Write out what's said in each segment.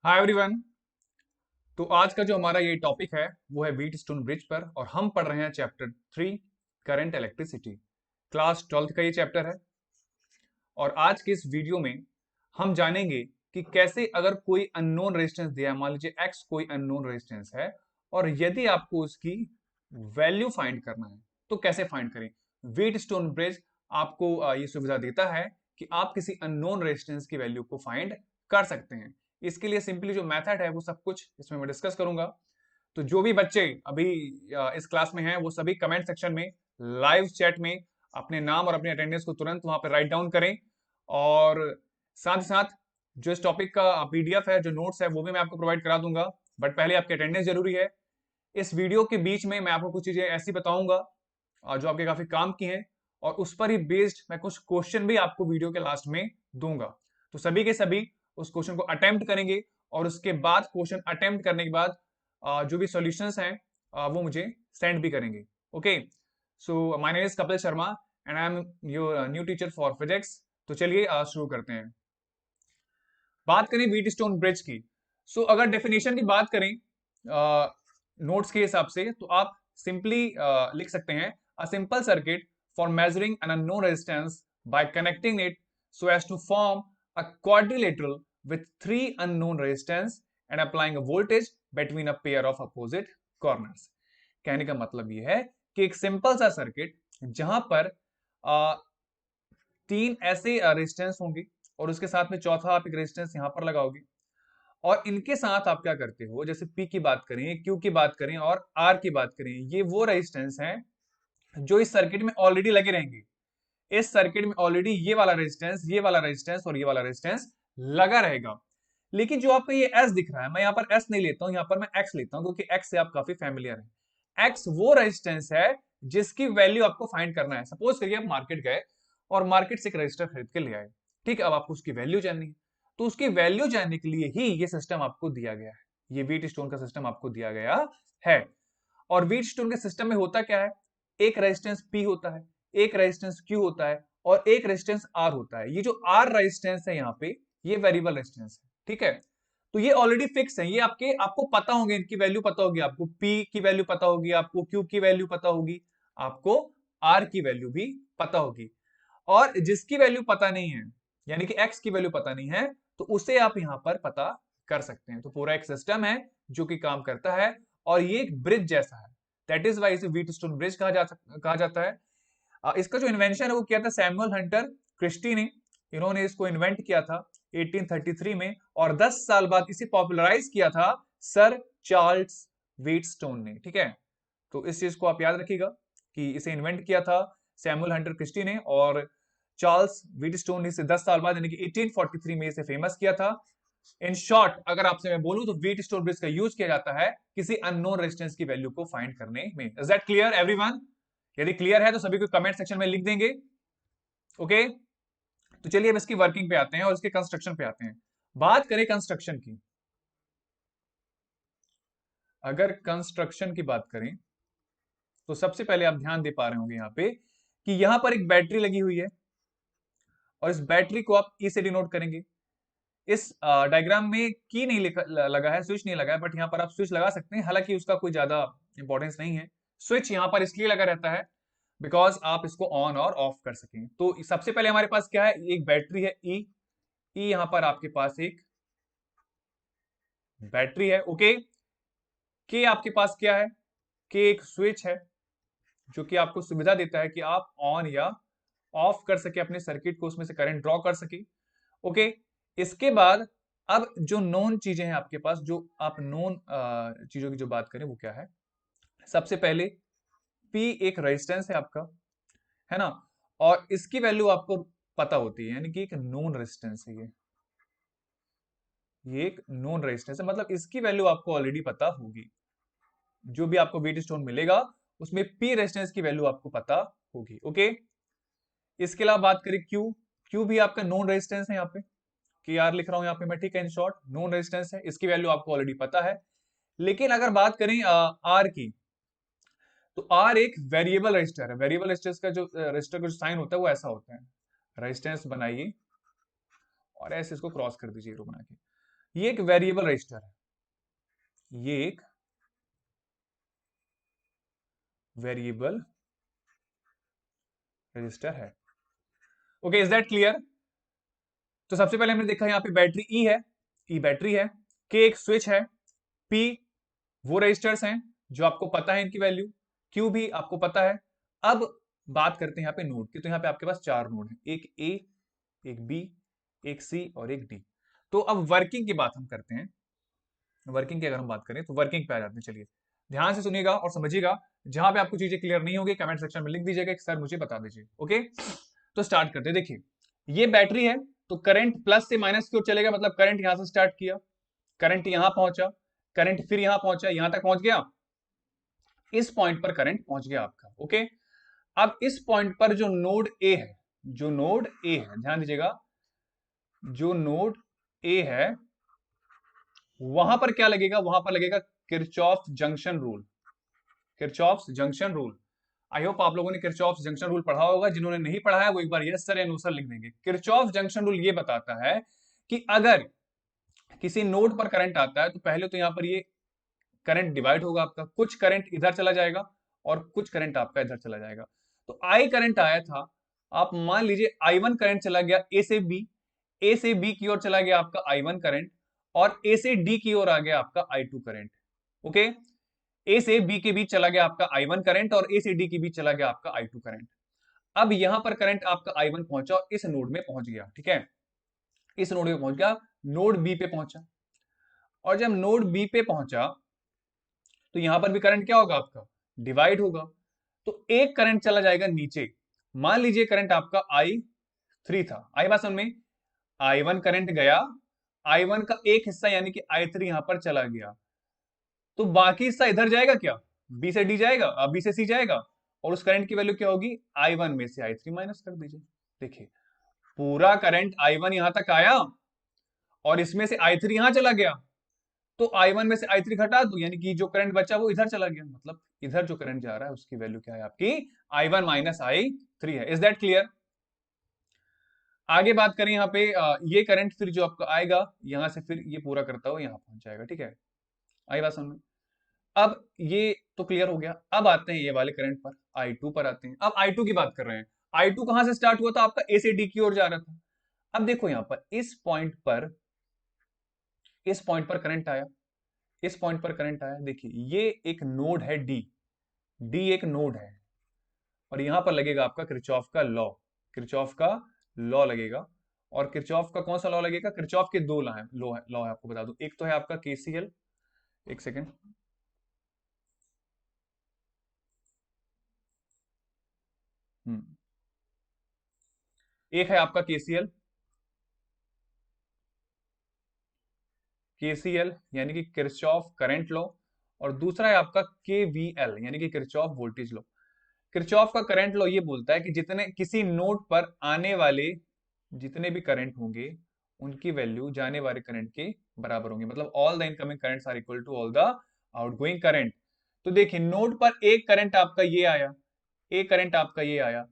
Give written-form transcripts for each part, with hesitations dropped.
Hi everyone. तो आज का जो हमारा ये टॉपिक है वो है व्हीटस्टोन ब्रिज पर और हम पढ़ रहे हैं chapter 3 current electricity. Class 12th का ये चैप्टर है और आज के इस वीडियो में हम जानेंगे कि कैसे अगर कोई अननोन रेजिस्टेंस दिया है, मान लीजिए एक्स कोई अननोन रेजिस्टेंस है और यदि आपको उसकी वैल्यू फाइंड करना है तो कैसे फाइंड करें। व्हीटस्टोन ब्रिज आपको ये सुविधा देता है कि आप किसी अननोन रेजिस्टेंस की वैल्यू को फाइंड कर सकते हैं। इसके लिए सिंपली जो मेथड है वो सब कुछ इसमें मैं डिस्कस करूंगा। तो जो भी बच्चे अभी इस क्लास में हैं वो सभी कमेंट सेक्शन में लाइव चैट में अपने नाम और अपने अटेंडेंस को तुरंत वहां पर राइट डाउन करें। और साथ ही साथ जो इस टॉपिक का पीडीएफ है, जो नोट्स है, वो भी मैं आपको प्रोवाइड करा दूंगा। बट पहले आपकी अटेंडेंस जरूरी है। इस वीडियो के बीच में मैं आपको कुछ चीजें ऐसी बताऊंगा जो आपके काफी काम की हैं और उस पर ही बेस्ड मैं कुछ क्वेश्चन भी आपको वीडियो के लास्ट में दूंगा। तो सभी के सभी उस क्वेश्चन को अटेम्प्ट करेंगे और उसके बाद क्वेश्चन अटेम्प्ट करने के बाद जो भी सॉल्यूशंस हैं वो मुझे सेंड भी करेंगे। Okay, so my name is Kapil Sharma and I am your new teacher for physics. तो चलिए शुरू करते हैं। बात करें व्हीटस्टोन ब्रिज की, अगर डेफिनेशन की बात करें नोट्स के हिसाब से तो आप सिंपली लिख सकते हैं a simple circuit for measuring an unknown resistance bye connecting it so as to form a quadrilateral with three unknown resistance and applying a voltage between a pair of opposite corners। कहने का मतलब यह है कि एक simple सा circuit जहां पर तीन ऐसे रेजिस्टेंस होंगे और उसके साथ में चौथा आप एक रेजिस्टेंस यहां पर लगाओगे और इनके साथ आप क्या करते हो, जैसे P की बात करें, Q की बात करें और R की बात करें, ये वो रेजिस्टेंस हैं जो इस सर्किट में ऑलरेडी लगे रहेंगे। इस सर्किट में ऑलरेडी ये वाला रेजिस्टेंस, ये वाला रेजिस्टेंस और ये वाला रेजिस्टेंस लगा रहेगा। लेकिन जो आपको ये S दिख रहा है, मैं यहाँ पर S नहीं लेता हूं, यहाँ पर मैं X लेता हूं क्योंकि X से आप काफी फेमिलियर हैं। X वो रेजिस्टेंस है जिसकी वैल्यू आपको फाइंड करना है। सपोज करिए आप मार्केट गए और मार्केट से एक रजिस्टर खरीद के ले आए। ठीक है, अब आपको उसकी वैल्यू जाननी है, तो उसकी वैल्यू जानने के लिए ही ये सिस्टम आपको दिया गया है। ये व्हीटस्टोन का सिस्टम आपको दिया गया है। और व्हीटस्टोन के सिस्टम में होता क्या है, एक रेजिस्टेंस P होता है, एक रेजिस्टेंस Q होता है और एक रेजिस्टेंस R होता है। ये जो R रेजिस्टेंस है यहाँ पे, ये वेरिएबल रेजिस्टेंस है। ठीक है, तो ये ऑलरेडी फिक्स है, ये आपको पता होंगे, इनकी वैल्यू पता होगी, आपको P की वैल्यू पता होगी, आपको Q की वैल्यू पता होगी, आपको R की वैल्यू भी पता होगी। और जिसकी वैल्यू पता नहीं है, यानी कि X की वैल्यू पता नहीं है, तो उसे आप यहां पर पता कर सकते हैं। तो पूरा एक सिस्टम है जो कि काम करता है और ये एक ब्रिज जैसा है। दैट इज वाई इसे व्हीटस्टोन ब्रिज कहा जाता है। इसका जो इन्वेंशन है वो किया था सैमुअल हंटर क्रिस्टी ने। इन्होंने इसको इन्वेंट किया था 1833 में और 10 साल बाद इसे पॉपुलराइज किया था सर चार्ल्स व्हीटस्टोन ने। ठीक है, तो इस चीज को आप याद रखिएगा कि इसे इन्वेंट किया था सैमुअल हंटर क्रिस्टी ने और चार्ल्स व्हीटस्टोन ने इसे 10 साल बाद यानी कि 1843 में इसे फेमस किया था। इन शॉर्ट अगर आपसे मैं बोलूं तो व्हीटस्टोन ब्रिज का यूज किया जाता है किसी अननोन रेजिस्टेंस की वैल्यू को फाइंड करने में। Is that clear everyone? यदि क्लियर है तो सभी को कमेंट सेक्शन में लिख देंगे। ओके, तो चलिए अब इसकी वर्किंग पे आते हैं और इसके कंस्ट्रक्शन पे आते हैं। बात करें कंस्ट्रक्शन की, अगर कंस्ट्रक्शन की बात करें तो सबसे पहले आप ध्यान दे पा रहे होंगे यहाँ पे कि यहां पर एक बैटरी लगी हुई है और इस बैटरी को आप ई से डिनोट करेंगे। इस डायग्राम में की नहीं लगा है, स्विच नहीं लगा है, बट यहाँ पर आप स्विच लगा सकते हैं, हालांकि उसका कोई ज्यादा इंपॉर्टेंस नहीं है। स्विच यहाँ पर इसलिए लगा रहता है बिकॉज आप इसको ऑन और ऑफ कर सकें। तो सबसे पहले हमारे पास क्या है, एक बैटरी है ई। ई यहां पर आपके पास एक बैटरी है। ओके, के आपके पास क्या है, के एक स्विच है जो कि आपको सुविधा देता है कि आप ऑन या ऑफ कर सके अपने सर्किट को, उसमें से करंट ड्रॉ कर सके। ओके, इसके बाद अब जो नोन चीजें हैं आपके पास, जो आप नोन चीजों की जो बात करें वो क्या है, सबसे पहले P एक रेजिस्टेंस है आपका, है ना, और इसकी वैल्यू आपको पता होती है, यानी कि एक नोन रेजिस्टेंस है ये एक नोन रेजिस्टेंस है, मतलब इसकी वैल्यू आपको ऑलरेडी पता होगी। जो भी आपको व्हीटस्टोन मिलेगा उसमें P रेजिस्टेंस की वैल्यू आपको पता होगी। ओके, इसके अलावा बात करें Q, Q भी आपका नोन रेजिस्टेंस है, यहाँ पे कि आर लिख रहा हूं यहाँ पे मैं, ठीक है, इन शॉर्ट नोन रेजिस्टेंस है, इसकी वैल्यू आपको ऑलरेडी पता है। लेकिन अगर बात करें आर की, तो आर एक वेरिएबल रेजिस्टर है। वेरिएबल रेजिस्टेंस का जो रेजिस्टर का जो साइन होता है वो ऐसा होता है, रेजिस्टेंस बनाइए और ऐसे इसको क्रॉस कर दीजिए रो बना के। ये एक वेरिएबल रजिस्टर है, ये एक वेरिएबल रजिस्टर है। Okay, is that clear? तो सबसे पहले हमने देखा यहाँ पे बैटरी ई है, ई बैटरी है, के एक स्विच है, पी वो रजिस्टर्स हैं जो आपको पता है इनकी वैल्यू, क्यू भी आपको पता है। अब बात करते हैं यहाँ पे नोड की, तो यहाँ पे आपके पास 4 नोड है, एक ए, एक बी, एक सी और एक डी। तो अब वर्किंग की बात हम करते हैं। वर्किंग की अगर हम बात करें तो वर्किंग पे आ जाते हैं। चलिए ध्यान से सुनिएगा और समझिएगा, जहां पे आपको चीजें क्लियर नहीं होगी कमेंट सेक्शन में लिख दीजिएगा कि सर मुझे बता दीजिए। ओके, तो स्टार्ट करते हैं। देखिए ये बैटरी है, तो करंट प्लस से माइनस की ओर चलेगा, मतलब करंट यहां से स्टार्ट किया, करंट यहां पहुंचा, करंट फिर यहां पहुंचा, यहां तक पहुंच गया, इस पॉइंट पर करंट पहुंच गया आपका। ओके, अब इस पॉइंट पर जो नोड ए है, जो नोड ए है, ध्यान दीजिएगा, जो नोड ए है वहां पर क्या लगेगा, वहां पर लगेगा Kirchhoff junction rule. Kirchhoff junction rule, I hope आप लोगों ने किरचॉफ जंक्शन रूल पढ़ा होगा, जिन्होंने नहीं पढ़ा है वो एक बार यस सर या नो सर लिख देंगे। किरचॉफ जंक्शन रूल ये बताता है कि अगर किसी नोड पर करंट आता है तो पहले तो यहां पर ये करंट डिवाइड होगा आपका, कुछ करंट इधर चला जाएगा और कुछ करंट आपका इधर चला जाएगा। तो आई करंट आया था, आप मान लीजिए I1 करंट चला गया ए से बी, ए से बी की ओर चला गया आपका I1 करंट, और ए से डी की ओर आ गया आपका I2 करंट। ओके, ए से बी के बीच चला गया आपका I1 करंट और ए से डी के बीच चला गया आपका I2 करंट। अब यहां पर करंट आपका I1 पहुंचा और इस नोड में पहुंच गया, ठीक है, इस नोड में पहुंच गया, नोड बी पे पहुंचा, और जब नोड बी पे पहुंचा तो यहां पर भी करंट क्या होगा आपका, डिवाइड होगा। तो एक करंट चला जाएगा नीचे, मान लीजिए करंट आपका I3 था, आई बात समझ में, I1 करंट गया, I1 का एक हिस्सा यानी कि I3 यहां पर चला गया, तो बाकी हिस्सा इधर जाएगा क्या, बी से डी जाएगा, बी से सी जाएगा, और उस करंट की वैल्यू क्या होगी, I1 में से I3 माइनस कर दीजिए। देखिए पूरा करंट I1 यहां तक आया और इसमें से I3 यहां चला गया, तो I1 में से I3 घटा दो, यानी कि जो करंट बचा वो इधर चला गया, मतलब इधर जो करंट जा रहा है उसकी वैल्यू क्या है आपकी, I1 माइनस I3 है। Is that clear? आगे बात करें यहाँ पे ये करंट फिर जो आपका आएगा यहां से फिर ये पूरा करता हुआ यहां पहुंच जाएगा, ठीक है, आई बात समझ में? अब ये तो क्लियर हो गया। अब आते हैं ये वाले करंट पर, I2 पर आते हैं। अब I2 की बात कर रहे हैं, I2 कहां से स्टार्ट हुआ था आपका, ए से डी की ओर जा रहा था। अब देखो यहां पर इस पॉइंट पर, इस पॉइंट पर करंट आया, इस पॉइंट पर करंट आया, देखिए ये एक नोड है डी, डी एक नोड है, और यहां पर लगेगा आपका किरचॉफ का लॉ, किरचॉफ का लॉ लगेगा। और किरचॉफ का कौन सा लॉ लगेगा, किरचॉफ के दो लॉ है आपको बता दूं, एक तो है आपका केसीएल, एक सेकेंड, एक है आपका केसीएल, केसीएल यानी कि किरचॉफ करंट लॉ, और दूसरा है आपका केवीएल यानी कि किरचॉफ वोल्टेज लॉ। किरचॉफ का करंट लॉ ये बोलता है कि जितने किसी नोड पर आने वाले जितने भी करंट होंगे उनकी वैल्यू जाने वाले करंट के बराबर होंगे, मतलब all the incoming currents are equal to all the outgoing current. तो देखिए नोड पर एक करंट आपका ये आया, एक करंट आपका ये आया,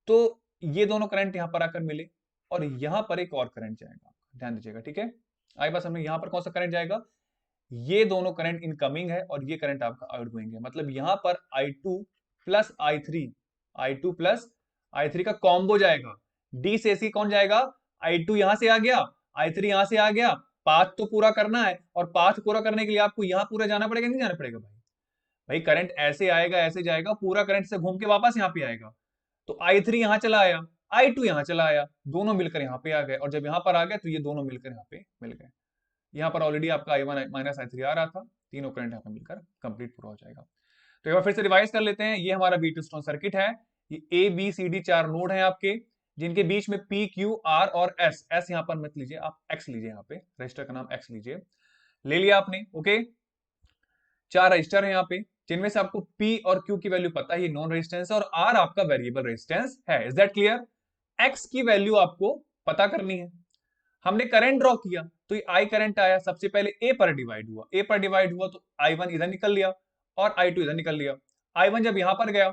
तो ये दोनों करंट यहां पर आकर मिले और यहां पर एक और करंट जाएगा, ध्यान दीजिएगा, ठीक है, आई बात समझ में, यहां पर कौन सा करंट जाएगा, ये दोनों करंट इनकमिंग है और ये करंट आपका आउटगोइंग है, मतलब यहां पर I2 plus I3, I2 plus I3 का कॉम्बो जाएगा, डी से सी कौन जाएगा, I2 यहां से आ गया, I3 यहां से आ गया, पाथ तो पूरा करना है, और पाथ पूरा करने के लिए आपको यहां पूरा जाना पड़ेगा, नहीं जाना पड़ेगा भाई, भाई करंट ऐसे आएगा ऐसे जाएगा, पूरा करंट से घूम के वापस यहाँ पे आएगा, तो I3 यहां चला आया, I2 यहां चला आया, दोनों मिलकर यहाँ पे आ गए, और जब यहां पर आ गए तो ये दोनों मिलकर यहाँ पे मिल गए। यहाँ पर ऑलरेडी आपका I1 माइनस I3 आ रहा था, तीनों करंट यहाँ पे मिलकर कंप्लीट पूरा हो जाएगा। तो एक बार फिर से रिवाइज कर लेते हैं, ये हमारा बी टू स्टोन सर्किट है, ये A B C D 4 node हैं आपके, जिनके बीच में पी क्यू आर और एस, एस यहाँ पर मत लीजिए, आप एक्स लीजिए, यहाँ पे रजिस्टर का नाम एक्स लीजिए, ले लिया आपने। ओके, 4 रजिस्टर है यहाँ पे, जिनमें से आपको पी और क्यू की वैल्यू पता है, ये नॉन रेजिस्टेंस है, और आर आपका वेरिएबल रेजिस्टेंस है। Is that clear? एक्स की वैल्यू आपको पता करनी है। हमने करंट ड्रॉ किया तो ये आई करंट आया, सबसे पहले ए पर डिवाइड हुआ, ए पर डिवाइड हुआ तो I1 इधर निकल लिया और I2 इधर निकल लिया। I1 जब यहां पर गया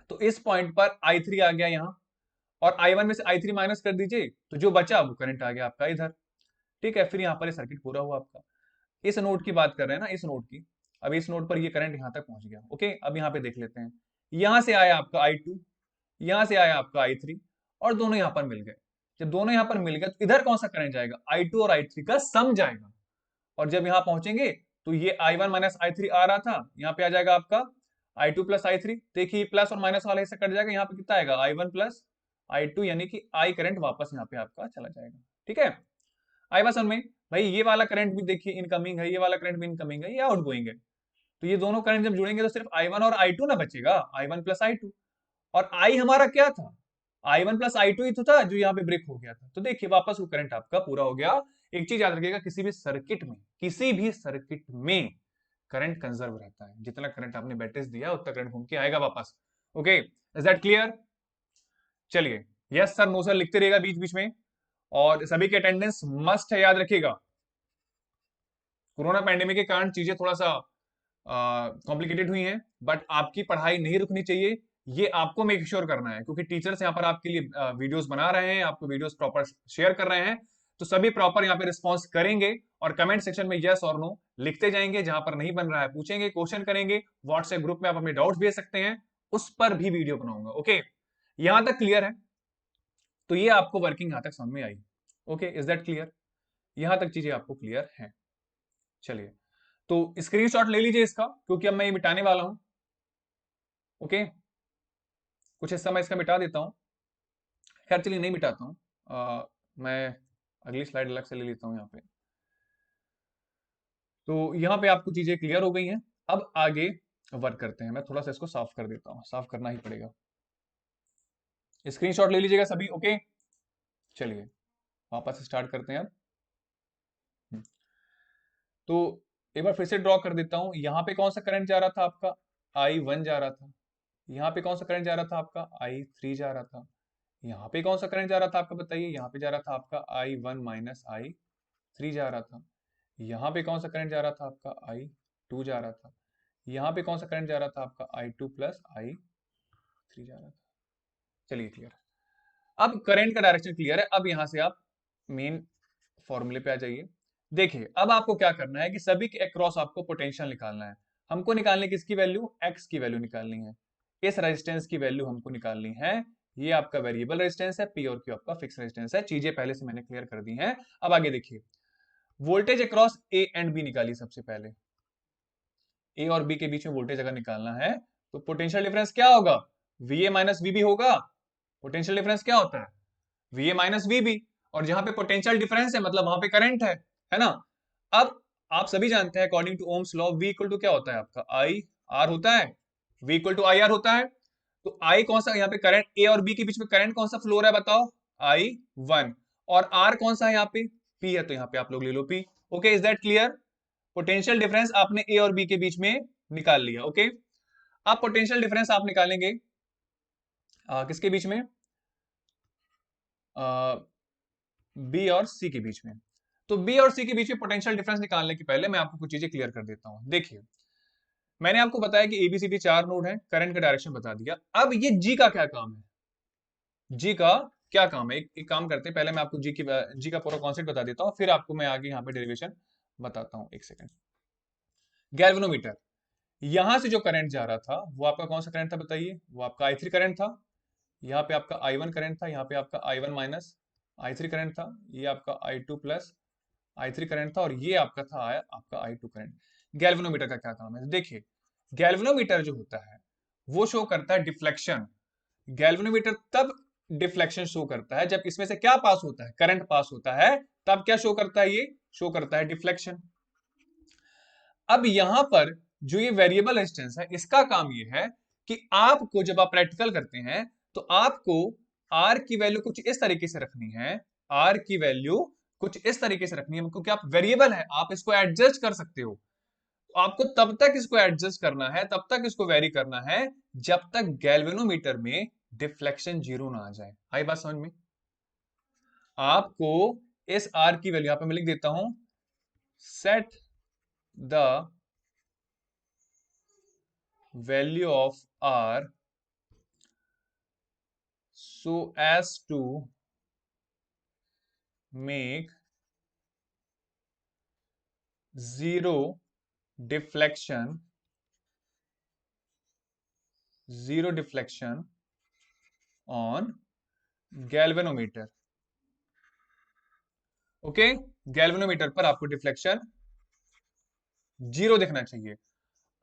तो इस पॉइंट पर I3 आ गया यहां, और I1 में से I3 माइनस कर दीजिए तो जो बचा वो करंट आ गया आपका इधर। ठीक है, फिर यहाँ पर ये सर्किट पूरा हुआ आपका। इस नोड की बात कर रहे हैं ना, इस नोड की। अब इस नोड पर ये करंट यहाँ तक पहुंच गया। ओके, अब यहाँ पे देख लेते हैं, यहां से आया आपका I2, यहां से आया आपका I3, और दोनों यहां पर मिल गए। जब दोनों यहां पर मिल गए तो इधर कौन सा करंट जाएगा, I2 और I3 का सम जाएगा। और जब यहां पहुंचेंगे तो ये I1 माइनस I3 आ रहा था, यहाँ पे आ जाएगा आपका I2 प्लस I3। देखिए प्लस और माइनस वाला हिस्सा कट जाएगा, यहाँ पे कितना आएगा I1 प्लस I2, यानी कि I करंट वापस यहाँ पे आपका चला जाएगा। ठीक है, आई बात समझ में? भाई ये वाला करंट भी देखिए इनकमिंग है, ये वाला करंट भी इनकमिंग है, ये आउटगोइंग है। तो ये दोनों करंट जब जुड़ेंगे तो सिर्फ I1 और I2 ना बचेगा, I1 प्लस I2। और I हमारा क्या था, I1 प्लस I2 ही तो था जो यहाँ पे ब्रेक हो गया था। तो देखिए वापस वो करंट आपका पूरा हो गया। एक चीज याद रखिएगा, किसी भी सर्किट में, किसी भी सर्किट में करंट कंजर्व रहता है। जितना करंट आपने बैटरीज दिया उतना करंट घूम के आएगा वापस। Okay, is that clear? चलिए, यस सर, नो सर लिखते रहेगा बीच बीच में। और सभी के अटेंडेंस मस्ट है, याद रखिएगा। कोरोना पैंडेमिक के कारण चीजें थोड़ा सा कॉम्प्लिकेटेड हुई हैं, बट आपकी पढ़ाई नहीं रुकनी चाहिए, ये आपको मेक श्योर करना है, क्योंकि टीचर्स यहाँ पर आपके लिए वीडियोस बना रहे हैं, आपको वीडियोस प्रॉपर शेयर कर रहे हैं। तो सभी प्रॉपर यहाँ पे रिस्पॉन्स करेंगे और कमेंट सेक्शन में यस और नो लिखते जाएंगे। जहां पर नहीं बन रहा है पूछेंगे, क्वेश्चन करेंगे। व्हाट्सएप ग्रुप में आप अपने डाउट्स भेज सकते हैं, उस पर भी वीडियो बनाऊंगा। ओके, यहां तक क्लियर है? तो ये आपको वर्किंग यहां तक समझ में आई। Okay, is that clear? यहां तक चीजें आपको क्लियर है? चलिए, तो स्क्रीनशॉट ले लीजिए इसका, क्योंकि अब मैं ये मिटाने वाला हूं। ओके, कुछ हिस्सा मैं इसका मिटा देता हूं। खैर चलिए, नहीं मिटाता हूं, मैं अगली स्लाइड अलग से ले लेता हूं यहाँ पे। तो यहाँ पे आपको चीजें क्लियर हो गई हैं। अब आगे वर्क करते हैं। मैं थोड़ा सा इसको साफ कर देता हूँ, साफ करना ही पड़ेगा। स्क्रीनशॉट ले लीजिएगा सभी। ओके, चलिए वापस स्टार्ट करते हैं अब। हम्म, तो एक बार फिर से ड्रॉ कर देता हूं। यहाँ पे कौन सा करंट जा रहा था आपका, I1 जा रहा था। यहाँ पे कौन सा करंट जा रहा था आपका, I3 जा रहा था। यहाँ पे कौन सा करंट जा रहा था आपका बताइए, यहाँ पे जा रहा था आपका I1 माइनस I3 जा रहा था। यहाँ पे कौन सा करंट जा रहा था आपका, I2 जा रहा था। यहाँ पे कौन सा करंट जा रहा था आपका, I2 प्लस I3 जा रहा था। चलिए क्लियर है, अब करंट का डायरेक्शन क्लियर है। अब यहां से आप मेन फॉर्मूले पे आ जाइए। देखिए अब आपको क्या करना है कि सभी के अक्रॉस आपको पोटेंशियल निकालना है। हमको निकालने किसकी वैल्यू, एक्स की वैल्यू निकालनी है। इस रेजिस्टेंस की वैल्यू हमको निकालनी है। ये आपका वेरिएबल रेजिस्टेंस है, पी और क्यू आपका फिक्स रेजिस्टेंस है। चीजें पहले से मैंने क्लियर कर दी हैं। अब आगे देखिए, voltage across A and B निकालिए। सबसे पहले ए और बी के बीच में वोल्टेज अगर निकालना है तो पोटेंशियल डिफरेंस क्या होगा, वीए माइनस वीबी होगा। पोटेंशियल डिफरेंस क्या होता है, वीए माइनस वीबी। और जहां पे पोटेंशियल डिफरेंस है मतलब वहां पे करंट है ना। अब आप सभी जानते हैं according to Ohm's law, V equal to क्या होता है आपका, आई आर होता है। V equal to I R होता है। तो आई कौन सा यहाँ पे करंट, ए और बी के बीच में करंट कौन सा फ्लो हो रहा है बताओ, I1। और आर कौन सा है यहाँ पे, पी है, तो यहाँ पे आप लोग ले लो P. Okay, is that clear? Potential difference आपने ए और बी के बीच में निकाल लिया। ओके, अब पोटेंशियल डिफरेंस आप निकालेंगे किसके बीच में, बी और सी के बीच में। तो बी और सी के बीच में पोटेंशियल डिफरेंस निकालने के पहले मैं आपको कुछ चीजें क्लियर कर देता हूं। देखिए मैंने आपको बताया कि एबीसीडी 4 नोड है, करंट का डायरेक्शन बता दिया। अब ये जी का क्या काम है, जी का क्या काम है, एक काम करते हैं, पहले मैं आपको जी का पूरा कॉन्सेप्ट बता देता हूँ, फिर आपको मैं आगे यहाँ पे डेरिवेशन बताता हूँ। एक सेकंड। गैल्वेनोमीटर, यहां से जो करंट जा रहा था वो आपका कौन सा करंट था बताइए, वो आपका I3 करंट था। यहाँ पे आपका I1 करंट था, यहाँ पे आपका I1 माइनस I3 करंट था। ये आपका I2 प्लस I3 करंट था, और ये आपका था आपका I2 करंट। गैल्वेनोमीटर का क्या काम है, देखिए गैल्वेनोमीटर जो होता है वो शो करता है डिफ्लेक्शन। गैल्वेनोमीटर तब डिफ्लेक्शन शो करता है जब इसमें से क्या पास होता है, करंट पास होता है। तब क्या शो करता है, ये शो करता है डिफ्लेक्शन। अब यहां पर जो ये वेरिएबल रेजिस्टेंस है इसका काम ये है कि आपको जब आप प्रैक्टिकल करते हैं तो आपको आर की वैल्यू कुछ इस तरीके से रखनी है। आर की वैल्यू कुछ इस तरीके से रखनी है, क्योंकि आप वेरिएबल है, आप इसको एडजस्ट कर सकते हो। आपको तब तक इसको एडजस्ट करना है, तब तक इसको वेरी करना है जब तक गैल्वेनोमीटर में डिफ्लेक्शन जीरो ना आ जाए। आई बात समझ में? आपको इस आर की वैल्यू यहां पे मैं लिख देता हूं, set the value of R so as to make zero deflection, zero deflection on galvanometer. Okay, galvanometer पर आपको डिफ्लेक्शन जीरो दिखना चाहिए।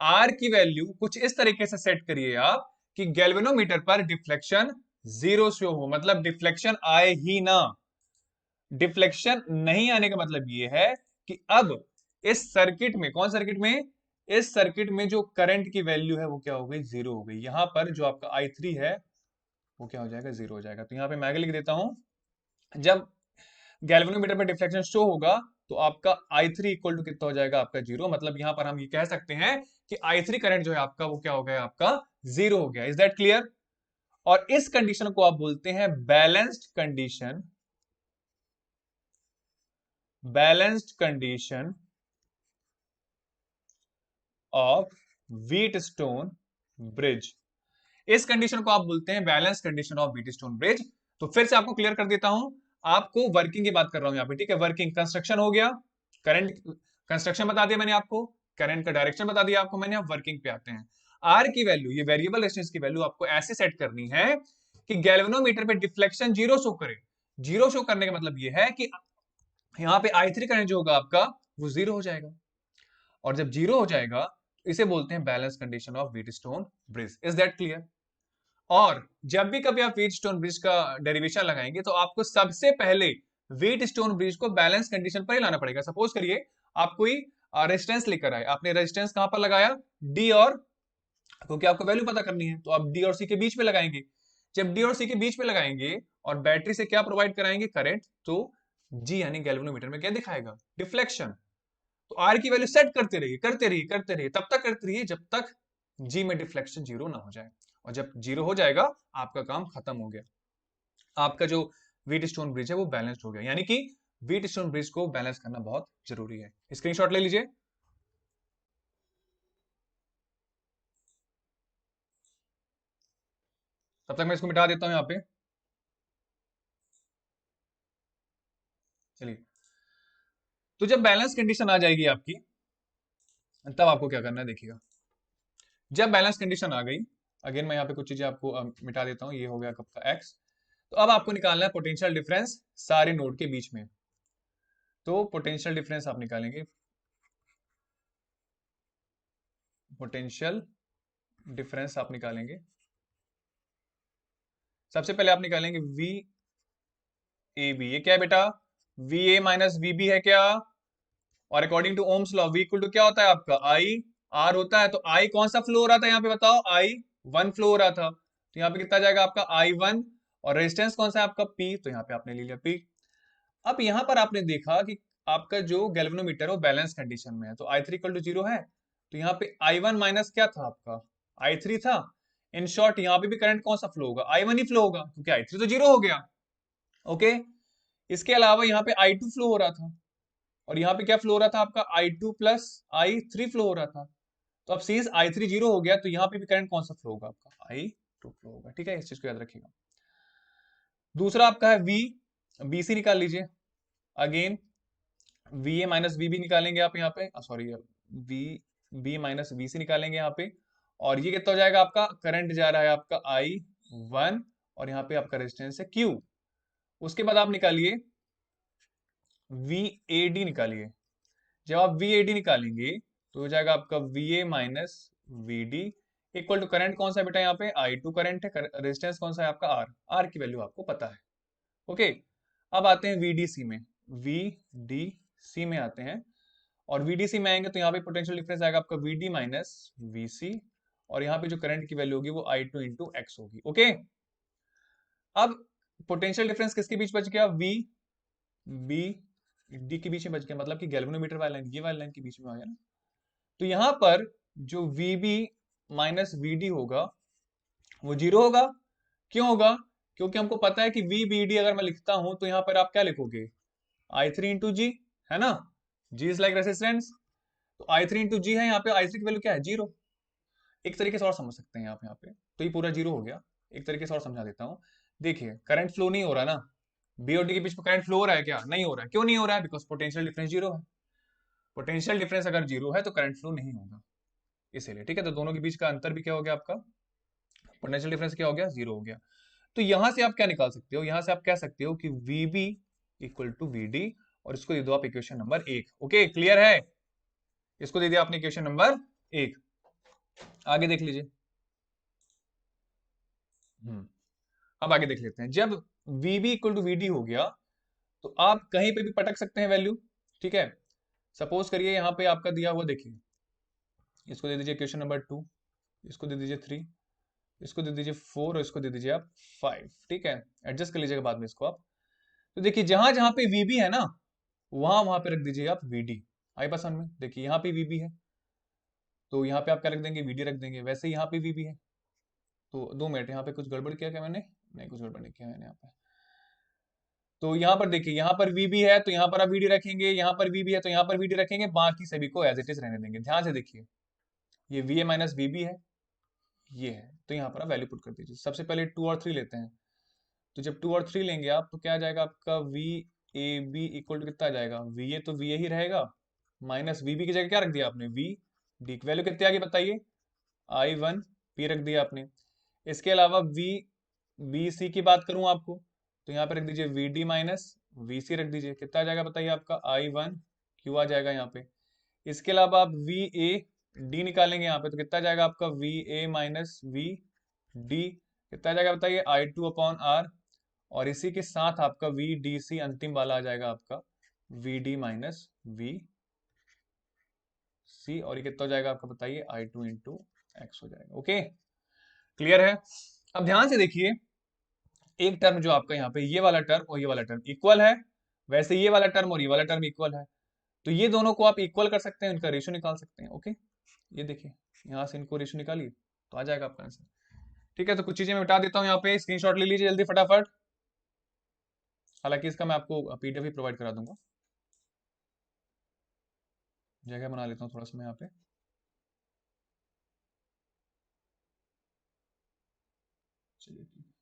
आर की वैल्यू कुछ इस तरीके से सेट करिए आप कि गैल्वेनोमीटर पर डिफ्लेक्शन जीरो शो हो, मतलब डिफ्लेक्शन आए ही ना। डिफ्लेक्शन नहीं आने का मतलब यह है कि अब इस सर्किट में, कौन सर्किट में, इस सर्किट में जो करंट की वैल्यू है वो क्या हो गई, जीरो हो गई। यहां पर जो आपका I3 है वो क्या हो जाएगा, जीरो हो जाएगा। तो यहां पे मैं आगे लिख देता हूं, जब गैल्वेनोमीटर पर डिफ्लेक्शन शो होगा तो आपका I3 इक्वल टू कितना हो जाएगा, आपका जीरो। मतलब यहां पर हम ये कह सकते हैं कि I3 करंट जो है आपका वो क्या हो गया, आपका जीरो हो गया। Is that clear? और इस कंडीशन को आप बोलते हैं balanced condition, balanced condition of Wheatstone bridge. इस कंडीशन को आप बोलते हैं balance condition of Wheatstone bridge. तो फिर से आपको क्लियर कर देता हूं, आपको वर्किंग की बात कर रहा हूं यहां पे, ठीक है। वर्किंग, कंस्ट्रक्शन हो गया, करंट कंस्ट्रक्शन बता दिया मैंने आपको, करंट का डायरेक्शन बता दिया आपको मैंने। अब वर्किंग पे आते हैं। आर की वैल्यू, ये वेरिएबल रेजिस्टेंस की वैल्यू आपको ऐसे सेट करनी है कि गैल्वेनोमीटर पे डिफ्लेक्शन जीरो शो करे। जीरो शो करने का मतलब ये है कि यहां पे I3 करंट जो होगा आपका वो जीरो हो जाएगा। और जब जीरो हो जाएगा तो इसे बोलते हैं balance condition of Wheatstone bridge. Is that clear? और जब भी कभी आप व्हीटस्टोन ब्रिज का डेरिवेशन लगाएंगे तो आपको सबसे पहले व्हीटस्टोन ब्रिज को बैलेंस कंडीशन पर ही लाना पड़ेगा। सपोज करिए आप कोई रेजिस्टेंस लेकर आए, आपने रेजिस्टेंस कहां पर लगाया, डी और, क्योंकि आपको वैल्यू पता करनी है तो आप डी और सी के बीच में लगाएंगे। जब डी और सी के बीच में लगाएंगे और बैटरी से क्या प्रोवाइड कराएंगे, करंट, तो जी यानी गैल्वेनोमीटर में क्या दिखाएगा, डिफ्लेक्शन। तो आर की वैल्यू सेट करते रहिए, करते रहिए, करते रहिए, तब तक करते रहिए जब तक जी में डिफ्लेक्शन जीरो ना हो जाए। और जब जीरो हो जाएगा आपका काम खत्म हो गया, आपका जो व्हीटस्टोन ब्रिज है वो बैलेंस्ड हो गया। यानी कि व्हीटस्टोन ब्रिज को बैलेंस करना बहुत जरूरी है। स्क्रीनशॉट ले लीजिए। तब तक मैं इसको मिटा देता हूं यहां पे। चलिए, तो जब बैलेंस कंडीशन आ जाएगी आपकी तब आपको क्या करना है देखिएगा। जब बैलेंस कंडीशन आ गई, अगेन मैं यहाँ पे कुछ चीजें आपको मिटा देता हूँ। ये हो गया कब का एक्स। तो अब आपको निकालना है पोटेंशियल डिफरेंस सारे नोड के बीच में। तो पोटेंशियल डिफरेंस आप निकालेंगे, पोटेंशियल डिफरेंस आप निकालेंगे। सबसे पहले आप निकालेंगे वी ए बी। ये क्या है बेटा, V A minus V B है क्या। और according to Ohm's law V equal to क्या होता है आपका, आई आर होता है। तो आई कौन सा फ्लो हो रहा था यहाँ पे बताओ, आई वन फ्लो हो रहा था। तो यहाँ पे कितना जाएगा आपका आई वन। और रेजिस्टेंस कौन सा है आपका पी, तो यहाँ पे आपने ले लिया पी। अब यहां पर आपने देखा कि आपका जो गैल्वेनोमीटर है वो बैलेंस कंडीशन में है, तो I3 इक्वल टू जीरो है। तो यहाँ पे I1 माइनस क्या था आपका, I3 था। इन शॉर्ट यहाँ पे भी करंट कौन सा फ्लो होगा, I1 ही फ्लो होगा, क्योंकि I3 तो जीरो हो गया। ओके, इसके अलावा यहाँ पे I2 फ्लो हो रहा था, और यहाँ पे क्या फ्लो हो रहा था आपका, I2 प्लस I3 फ्लो हो रहा था। तो अब सीज I3 जीरो हो गया तो यहाँ पे भी करंट कौन सा फ्लो होगा आपका, I2 फ्लो होगा। ठीक है, इस चीज को याद रखिएगा। दूसरा आपका है V, BC निकाल लीजिए। Again V A minus V B निकालेंगे आप यहाँ पे, sorry, V B minus V C निकालेंगे यहाँ पे। और ये कितना हो जाएगा आपका, करंट जा रहा है आपका आई वन, और यहाँ पे आपका रेजिस्टेंस है क्यू। उसके बाद आप निकालिए वी ए डी निकालिए। जब आप वी ए डी निकालेंगे तो हो जाएगा आपका V A minus V D equal to current कौन सा है बेटा, यहाँ पे आई टू करंट है, रेजिस्टेंस कौन सा है आपका आर, आर की वैल्यू आपको पता है। ओके, अब आते हैं वीडीसी में, वी डी सी में आते हैं। और वीडीसी में आएंगे तो यहाँ पे पोटेंशियल डिफरेंस आएगा आपका वीडी माइनस वीसी। और यहाँ पे जो करंट की वैल्यू होगी वो आई टू इंटू एक्स होगी। ओके, अब पोटेंशियल डिफरेंस किसके बीच बच गया, वी बी डी के बीच में बच गया, मतलब कि गैल्वेनोमीटर वाली लाइन, ये वाली लाइन के बीच में आ गया ना। तो यहाँ पर जो वीबी माइनस वीडी होगा वो जीरो होगा। क्यों होगा, क्योंकि हमको पता है कि वी बी डी अगर मैं लिखता हूं तो यहाँ पर आप क्या लिखोगे, I3 इंटू जी, है ना। जी इज लाइक रेसिस्टेंस। तो I3 इंटू जी है, यहाँ पे I3 की वैल्यू क्या है, जीरो। एक तरीके से और समझ सकते हैं आप यहाँ पे, तो ये पूरा जीरो हो गया। एक तरीके से और समझा देता हूँ। देखिए करंट फ्लो नहीं हो रहा ना, बी और डी के बीच में करंट फ्लो हो रहा है क्या, नहीं हो रहा है। क्यों नहीं हो रहा है, बिकॉज पोटेंशियल डिफरेंस जीरो है। पोटेंशियल डिफरेंस अगर जीरो है तो करंट फ्लो नहीं होगा, इसीलिए। ठीक है, तो दोनों के बीच का अंतर भी क्या हो गया आपका, पोटेंशियल डिफरेंस क्या हो गया, जीरो हो गया। तो यहां से आप क्या निकाल सकते हो, यहां से आप कह सकते हो कि VB इक्वल टू VD, और इसको दे दो आप इक्वेशन नंबर 1। ओके, क्लियर है, इसको दे दिया आपने इक्वेशन नंबर 1। आगे देख लीजिए। अब आगे देख लेते हैं। जब VB इक्वल टू VD हो गया तो आप कहीं पे भी पटक सकते हैं वैल्यू। ठीक है, सपोज करिए यहां पे आपका दिया हुआ, देखिए इसको दे दीजिए इक्वेशन नंबर 2, इसको दे दीजिए 3, इसको दे दीजिए 4, और इसको दे दीजिए आप 5। ठीक है, एडजस्ट कर लीजिएगा बाद में इसको आप। तो देखिए जहां जहां पे VB है ना, वहां वहां पे रख दीजिए आप VD। आई बात समझ में? देखिए यहाँ पे VB है तो यहाँ पे आप क्या रख देंगे, VD रख देंगे। वैसे यहाँ पे VB है तो 2 मिनट, यहाँ पे कुछ गड़बड़ किया क्या मैंने? नहीं, कुछ गड़बड़ नहीं किया मैंने यहाँ पे। तो यहाँ पर देखिए, यहाँ पर VB है तो यहाँ पर आप VD रखेंगे, यहाँ पर VB है तो यहाँ पर VD रखेंगे, बाकी सभी को एज इट इज रहने देंगे। ध्यान से देखिए, ये VA माइनस VB है, ये है, तो यहाँ पर आप वैल्यू पुट कर दीजिए। सबसे पहले 2 और 3 लेते हैं। तो जब 2 और 3 लेंगे आप तो क्या आ जाएगा आपका, VAB इक्वल टू कितना आ जाएगा, VA तो VA ही रहेगा, माइनस VB की जगह क्या रख दिया आपने, VD की वैल्यू कितनी आ गई बताइए, I1P रख दिया आपने। इसके अलावा VBC की बात करूं आपको तो यहाँ पे रख दीजिए VD माइनस VC रख दीजिए, कितना आ जाएगा बताइए आपका, I1Q आ जाएगा यहाँ पे। इसके अलावा आप VAD निकालेंगे यहाँ पे तो कितना आ जाएगा आपका, VA माइनस VD, कितना आ जाएगा बताइए, I2/R। और इसी के साथ आपका VDC अंतिम वाला आ जाएगा आपका VD माइनस VC, और ये कितना हो जाएगा आपका बताइए, I2 इंटू एक्स हो जाएगा। ओके, क्लियर है? अब ध्यान से देखिए, एक टर्म जो आपका यहाँ पे, ये वाला टर्म और ये वाला टर्म इक्वल है, वैसे ये वाला टर्म और ये वाला टर्म इक्वल है, तो ये दोनों को आप इक्वल कर सकते हैं, इनका रेशियो निकाल सकते हैं। ओके, ये देखिए यहाँ से इनको रेशियो निकालिए तो आ जाएगा आपका आंसर। ठीक है, तो कुछ चीजें मैं बता देता हूँ यहाँ पे, स्क्रीनशॉट ले लीजिए जल्दी फटाफट। हालांकि इसका मैं आपको PDF भी प्रोवाइड करा दूंगा, जगह बना लेता हूँ थोड़ा सा मैं यहाँ पे। चलिए ठीक है,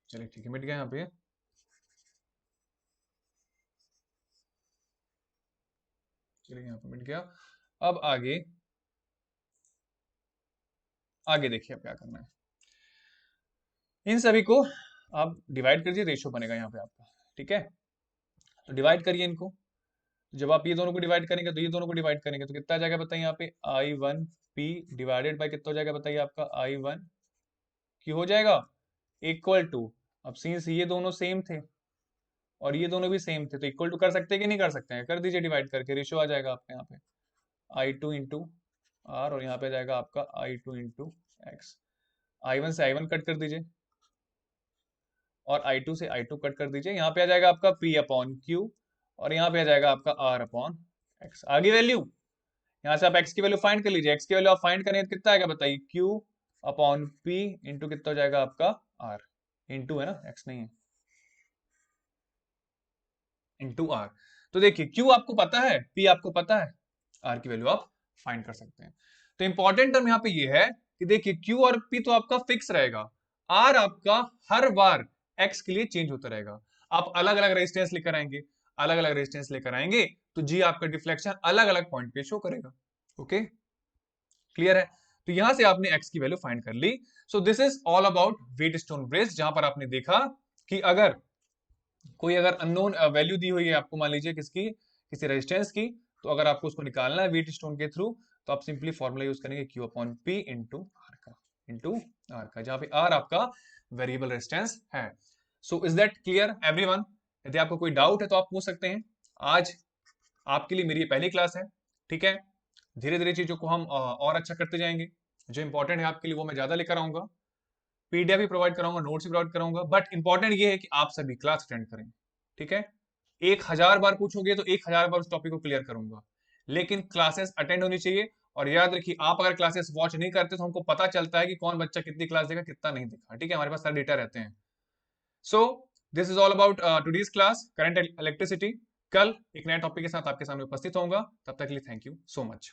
चलिए ठीक है, मिट गया यहाँ पे। चलिए यहाँ पे मिट गया। अब आगे, आगे देखिए अब क्या करना है। इन सभी को आप डिवाइड कर दीजिए, रेशियो बनेगा यहाँ पे आपका। ठीक है, तो डिवाइड करिए इनको। जब आप ये दोनों को डिवाइड करेंगे तो ये दोनों को डिवाइड करेंगे तो कितना आ जाएगा बताइए, यहाँ पे I1P डिवाइडेड बाय कितना हो जाएगा बताइए आपका, I1Q हो जाएगा, इक्वल टू, अब सिंस ये दोनों सेम थे और ये दोनों भी सेम थे तो इक्वल टू कर सकते हैं कि नहीं कर सकते हैं, कर दीजिए डिवाइड करके, रेशियो आ जाएगा आपके यहाँ पे I2 इंटू आर, और यहाँ पे जाएगा आपका I2 इंटू एक्स। I1 से I1 कट कर दीजिए और I2 से I2 कट कर दीजिए, यहाँ पे आ जाएगा आपका P/Q, और यहाँ पे आ जाएगा आपका R/x। आगे वैल्यू, यहाँ से आप x की वैल्यू फाइंड कर लीजिए, x की वैल्यू आप फाइंड करें तो कितना आएगा बताइए, Q/P इंटू कितना हो जाएगा आपका R, इंटू है ना, x नहीं है, इंटू R। तो देखिए Q आपको पता है, P आपको पता है, R की वैल्यू आप फाइंड कर सकते हैं। तो इंपॉर्टेंट टर्म यहाँ पे ये है कि देखिए Q और P तो आपका फिक्स रहेगा, R आपका हर बार X के लिए चेंज होता रहेगा। आप अलग अलग रेजिस्टेंस लेकर आएंगे, अलग अलग रेजिस्टेंस लेकर आएंगे तो जी आपका डिफ्लेक्शन अलग अलग पॉइंट पे शो करेगा। ओके, क्लियर है? तो यहां से आपने X की वैल्यू फाइंड कर ली। So this is all about Wheatstone bridge, जहां पर आपने देखा कि अगर कोई अगर अननोन वैल्यू दी हुई है आपको, मान लीजिए किसकी, किसी रेजिस्टेंस की, तो अगर आपको उसको निकालना है व्हीटस्टोन के थ्रू तो आप सिंपली फॉर्मूला यूज करेंगे Q/P इंटू आर का, जहां पे आर आपका वेरिएबल रेजिस्टेंस है। So is that clear everyone? यदि आपको कोई डाउट है तो आप पूछ सकते हैं। आज आपके लिए मेरी ये पहली क्लास है। ठीक है, धीरे धीरे चीजों को हम और अच्छा करते जाएंगे, जो इंपॉर्टेंट है आपके लिए वो मैं ज्यादा लेकर आऊंगा, PDF भी प्रोवाइड कराऊंगा, नोट्स भी प्रोवाइड कराऊंगा, बट इंपॉर्टेंट ये है कि आप सभी क्लास अटेंड करें। ठीक है, 1000 बार पूछोगे तो 1000 बार उस टॉपिक को क्लियर करूंगा, लेकिन क्लासेस अटेंड होनी चाहिए। और याद रखिए, आप अगर क्लासेस वॉच नहीं करते तो हमको पता चलता है कि कौन बच्चा कितनी क्लास देखा, कितना नहीं देखा। ठीक है, हमारे पास सारे डेटा रहते हैं। सो this is all about today's class current electricity. कल एक नए टॉपिक के साथ आपके सामने उपस्थित होऊंगा, तब तक के लिए थैंक यू सो मच।